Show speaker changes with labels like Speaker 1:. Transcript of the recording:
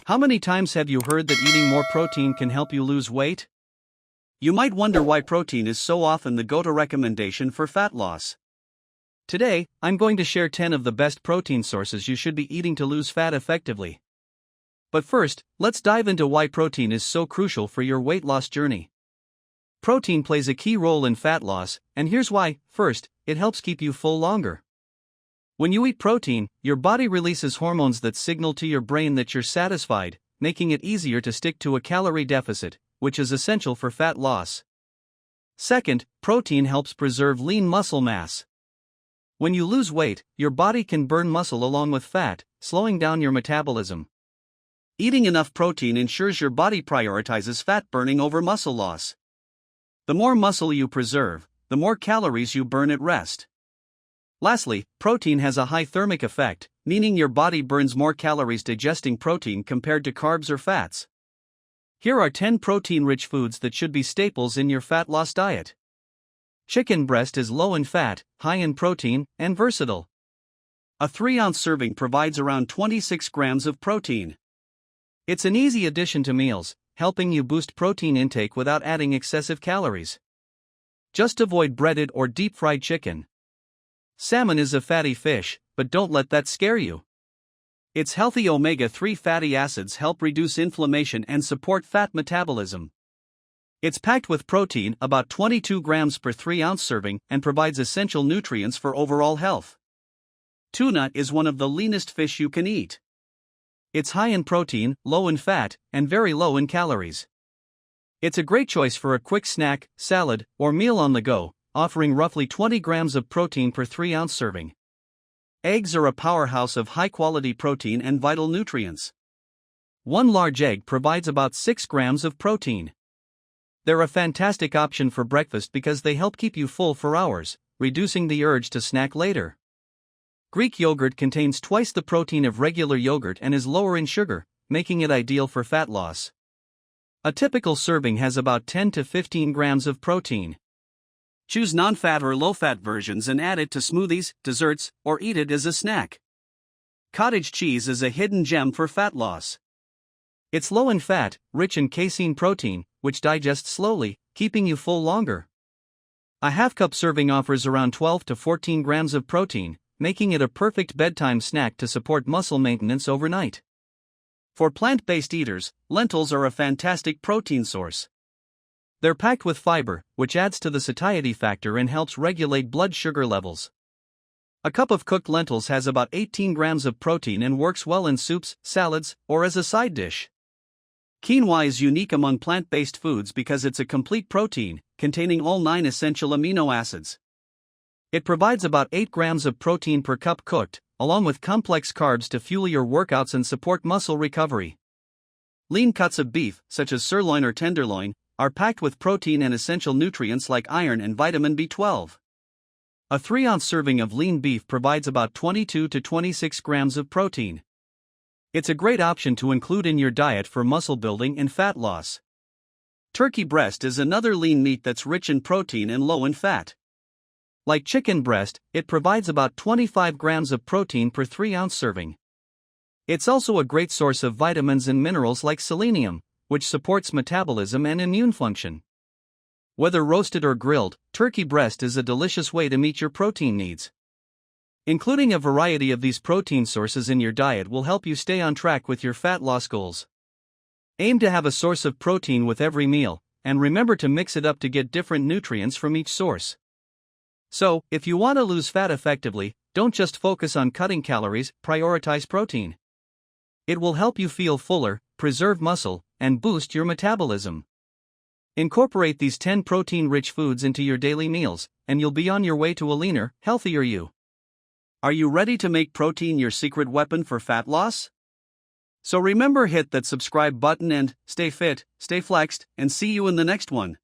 Speaker 1: How many times have you heard that eating more protein can help you lose weight? You might wonder why protein is so often the go-to recommendation for fat loss. Today, I'm going to share 10 of the best protein sources you should be eating to lose fat effectively. But first, let's dive into why protein is so crucial for your weight loss journey. Protein plays a key role in fat loss, and here's why. First, it helps keep you full longer. When you eat protein, your body releases hormones that signal to your brain that you're satisfied, making it easier to stick to a calorie deficit, which is essential for fat loss. Second, protein helps preserve lean muscle mass. When you lose weight, your body can burn muscle along with fat, slowing down your metabolism. Eating enough protein ensures your body prioritizes fat burning over muscle loss. The more muscle you preserve, the more calories you burn at rest. Lastly, protein has a high thermic effect, meaning your body burns more calories digesting protein compared to carbs or fats. Here are 10 protein-rich foods that should be staples in your fat loss diet. Chicken breast is low in fat, high in protein, and versatile. A 3-ounce serving provides around 26 grams of protein. It's an easy addition to meals, helping you boost protein intake without adding excessive calories. Just avoid breaded or deep-fried chicken. Salmon is a fatty fish, but don't let that scare you. Its healthy omega-3 fatty acids help reduce inflammation and support fat metabolism. It's packed with protein, about 22 grams per 3-ounce serving, and provides essential nutrients for overall health. Tuna is one of the leanest fish you can eat. It's high in protein, low in fat, and very low in calories. It's a great choice for a quick snack, salad, or meal on the go, offering roughly 20 grams of protein per 3-ounce serving. Eggs are a powerhouse of high-quality protein and vital nutrients. One large egg provides about 6 grams of protein. They're a fantastic option for breakfast because they help keep you full for hours, reducing the urge to snack later. Greek yogurt contains twice the protein of regular yogurt and is lower in sugar, making it ideal for fat loss. A typical serving has about 10 to 15 grams of protein. Choose non-fat or low-fat versions and add it to smoothies, desserts, or eat it as a snack. Cottage cheese is a hidden gem for fat loss. It's low in fat, rich in casein protein, which digests slowly, keeping you full longer. A half-cup serving offers around 12 to 14 grams of protein, making it a perfect bedtime snack to support muscle maintenance overnight. For plant-based eaters, lentils are a fantastic protein source. They're packed with fiber, which adds to the satiety factor and helps regulate blood sugar levels. A cup of cooked lentils has about 18 grams of protein and works well in soups, salads, or as a side dish. Quinoa is unique among plant-based foods because it's a complete protein, containing all 9 essential amino acids. It provides about 8 grams of protein per cup cooked, along with complex carbs to fuel your workouts and support muscle recovery. Lean cuts of beef, such as sirloin or tenderloin, are packed with protein and essential nutrients like iron and vitamin B12. A 3-ounce serving of lean beef provides about 22 to 26 grams of protein. It's a great option to include in your diet for muscle building and fat loss. Turkey breast is another lean meat that's rich in protein and low in fat. Like chicken breast, it provides about 25 grams of protein per 3-ounce serving. It's also a great source of vitamins and minerals like selenium, which supports metabolism and immune function. Whether roasted or grilled, turkey breast is a delicious way to meet your protein needs. Including a variety of these protein sources in your diet will help you stay on track with your fat loss goals. Aim to have a source of protein with every meal, and remember to mix it up to get different nutrients from each source. So, if you want to lose fat effectively, don't just focus on cutting calories, prioritize protein. It will help you feel fuller, preserve muscle, and boost your metabolism. Incorporate these 10 protein-rich foods into your daily meals, and you'll be on your way to a leaner, healthier you. Are you ready to make protein your secret weapon for fat loss? So remember, hit that subscribe button and stay fit, stay flexed, and see you in the next one.